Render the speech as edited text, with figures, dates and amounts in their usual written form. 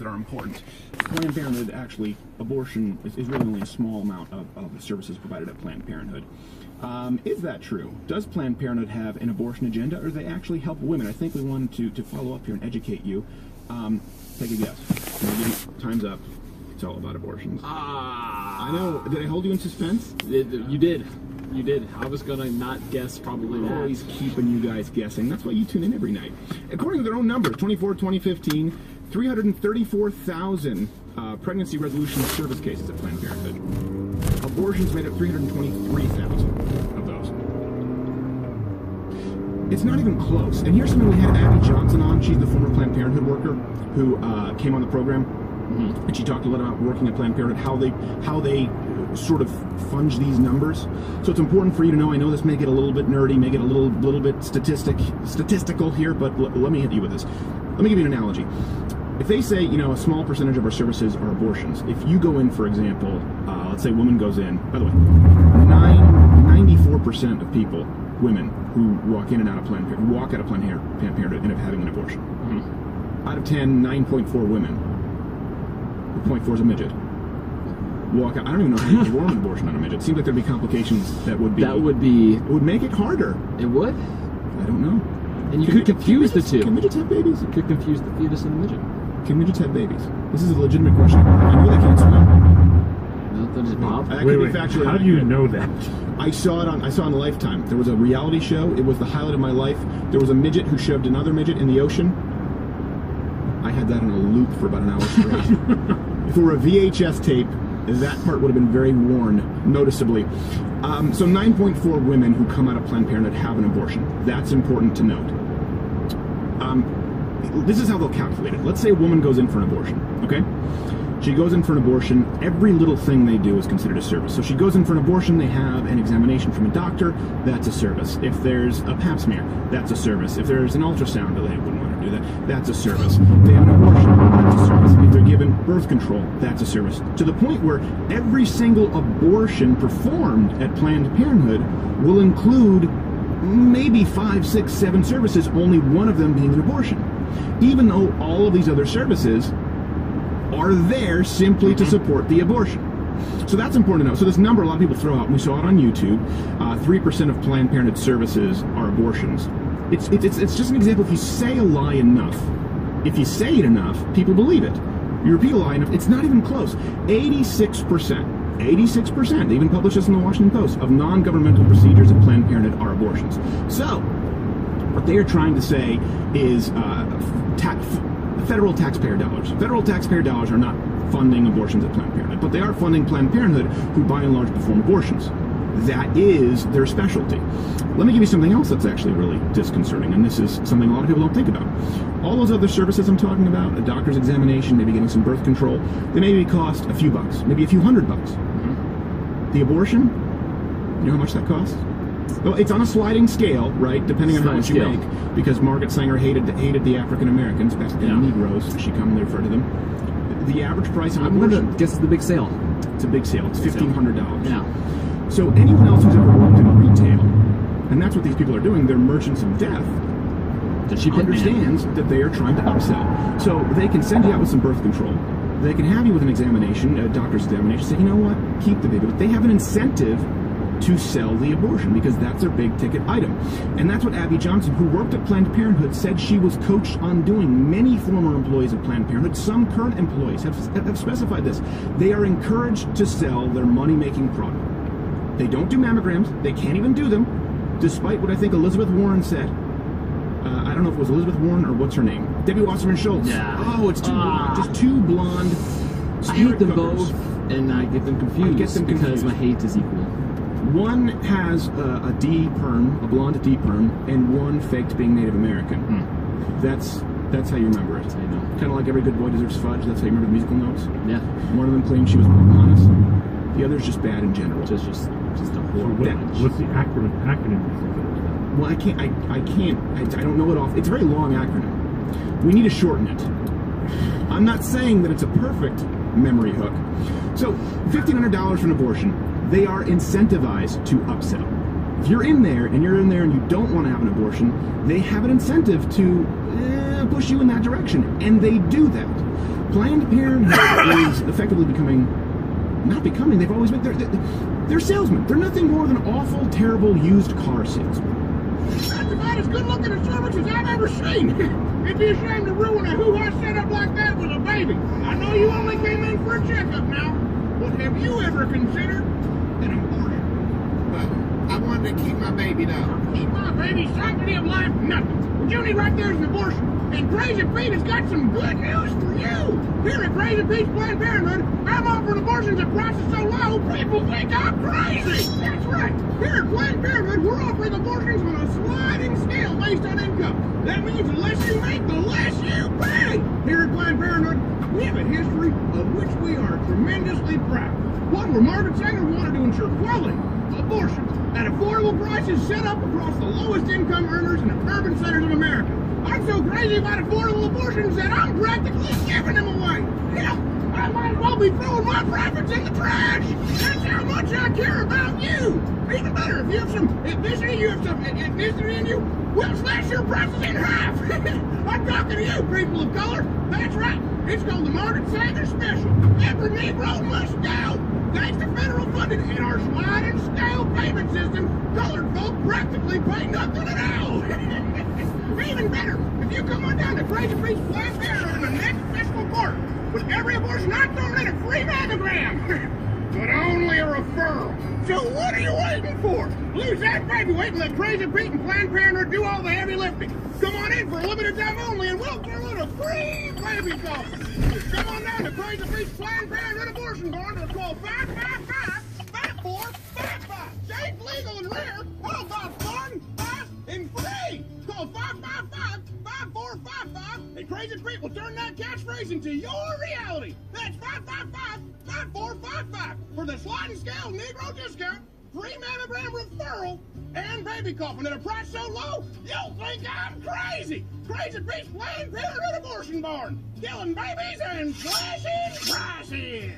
that are important. Planned Parenthood, actually, abortion is really only a small amount of the services provided at Planned Parenthood. Is that true? Does Planned Parenthood have an abortion agenda, or do they actually help women? I think we wanted to follow up here and educate you. Take a guess. Time's up. It's all about abortions. I know. Did I hold you in suspense? You did. You did. I was going to not guess probably that. Always keeping you guys guessing. That's why you tune in every night. According to their own numbers, 2015, 334,000 pregnancy resolution service cases at Planned Parenthood. Abortions made up 323,000 of those. It's not even close. And here's something we had Abby Johnson on. She's the former Planned Parenthood worker who came on the program. And she talked a lot about working at Planned Parenthood, how they sort of funge these numbers. So it's important for you to know. I know this may get a little bit nerdy, may get a little bit statistical here, but let me hit you with this. Let me give you an analogy. If they say, you know, a small percentage of our services are abortions, if you go in, for example, let's say a woman goes in, by the way, 94% of people, women, who walk in and out of Planned Parenthood, walk out of Planned Parenthood end up having an abortion. Out of 10, 9.4 women. 0.4 is a midget. Walk out. I don't even know how you perform an abortion on a midget. It seems like there'd be complications that would be. It would make it harder. It would? I don't know. And you could confuse the two. Can midgets have babies? You could confuse the fetus and the midget. Can midgets have babies? This is a legitimate question. I know they can't swim. No, they'll just pop. Wait, how do you know that? I saw it on Lifetime. There was a reality show. It was the highlight of my life. There was a midget who shoved another midget in the ocean. I had that in a loop for about an hour straight. If it were a VHS tape, that part would have been very worn, noticeably. So 9.4 women who come out of Planned Parenthood have an abortion. That's important to note. This is how they'll calculate it. Let's say a woman goes in for an abortion, okay? She goes in for an abortion. Every little thing they do is considered a service. So she goes in for an abortion, they have an examination from a doctor, that's a service. If there's a pap smear, that's a service. If there's an ultrasound, they wouldn't want to do that, that's a service. If they have an abortion, that's a service. If they're given birth control, that's a service. To the point where every single abortion performed at Planned Parenthood will include maybe 5, 6, 7 services, only one of them being an abortion. Even though all of these other services are there simply to support the abortion. So that's important to know. So this number a lot of people throw out, and we saw it on YouTube, 3% of Planned Parenthood services are abortions. It's just an example. If you say a lie enough, if you say it enough, people believe it. You repeat a lie enough, it's not even close. 86%, they even published this in the Washington Post, of non-governmental procedures at Planned Parenthood are abortions. So, what they are trying to say is federal taxpayer dollars. Federal taxpayer dollars are not funding abortions at Planned Parenthood, but they are funding Planned Parenthood, who by and large perform abortions. That is their specialty. Let me give you something else that's actually really disconcerting, and this is something a lot of people don't think about. All those other services I'm talking about, a doctor's examination, maybe getting some birth control, they maybe cost a few bucks, maybe a few $100. The abortion, you know how much that costs? Well, it's on a sliding scale, right, depending on how much you make, because Margaret Sanger hated the African Americans, the Negroes, as she commonly referred to them. The average price of abortion... I'm gonna guess it's the big sale. It's a big sale. It's $1,500. Yeah. So anyone else who's ever worked in retail, and that's what these people are doing, they're merchants of death, understands that they are trying to upsell. So they can send you out with some birth control. They can have you with an examination, a doctor's examination, say, you know what, keep the baby. But they have an incentive to sell the abortion because that's their big ticket item. And that's what Abby Johnson, who worked at Planned Parenthood, said she was coached on doing. Many former employees of Planned Parenthood, some current employees have specified this. They are encouraged to sell their money-making product. They don't do mammograms. They can't even do them, despite what I think Elizabeth Warren said. I don't know if it was Elizabeth Warren or what's her name? Debbie Wasserman Schultz. Yeah. Oh, it's too blonde. Just two blonde. I hate them both, and I get them confused because my hate is equal. One has a D perm, a blonde D perm, and one faked being Native American. That's how you remember it. I know. Kind of like Every Good Boy Deserves Fudge. That's how you remember the musical notes. Yeah. One of them claimed she was Pocahontas. The other's just bad in general. Just a horrible. What's the acronym? Well, I don't know it off. It's a very long acronym. We need to shorten it. I'm not saying that it's a perfect memory hook. So, $1,500 for an abortion. They are incentivized to upsell. If you're in there and you don't want to have an abortion, they have an incentive to push you in that direction, and they do that. Planned Parenthood is effectively they've always been, they're salesmen. They're nothing more than awful, terrible used car salesmen. That's about as good looking a service as I've ever seen. It'd be a shame to ruin a hoo-ha setup like that with a baby. I know you only came in for a checkup now, but have you ever considered an abortion? I wanted to keep my baby, though. Keep my baby, sanctity of life, nothing. What you need right there is an abortion. And Crazy Pete has got some good news for you. Here at Crazy Pete's Planned Parenthood, I'm offering abortions at prices so low, people think I'm crazy. That's right. Here at Planned Parenthood, we're offering abortions on a sliding scale based on income. That means the less you make, the less you pay. Here at Planned Parenthood, we have a history of which we are tremendously proud. One where Margaret Sanger wanted to ensure quality abortions at affordable prices set up across the lowest income earners in the urban centers of America. I'm so crazy about affordable abortions that I'm practically giving them away. Yeah, I might as well be throwing my profits in the trash. That's how much I care about you. Even better, if you have some ethnicity in you, we'll slash your prices in half. I'm talking to you, people of color. That's right. It's called the Margaret Sanger Special. Every Negro must go. Thanks to federal funding and our sliding scale payment system, colored folk practically pay nothing at all. Even better, if you come on down to Crazy Pete's Planned Parenthood in the next fiscal quarter, with every abortion I'm throwing in a free mammogram, but only a referral. So what are you waiting for? Lose that baby weight and let Crazy Pete and Planned Parenthood do all the heavy lifting. Come on in for a limited time only, and we'll throw in a free baby coffin. Come on down to Crazy Pete's Planned Parenthood abortion barn or call 555-5455. Safe, legal, and rare. All about fun, fast, and free. Call 555-5455, and Crazy Pete will turn that catchphrase into your reality. That's 555-5455 for the sliding scale Negro discount, free mammogram referral, and baby coffin at a price so low, you'll think I'm crazy. Crazy Pete's Planned Parenthood abortion barn, killing babies and slashing prices.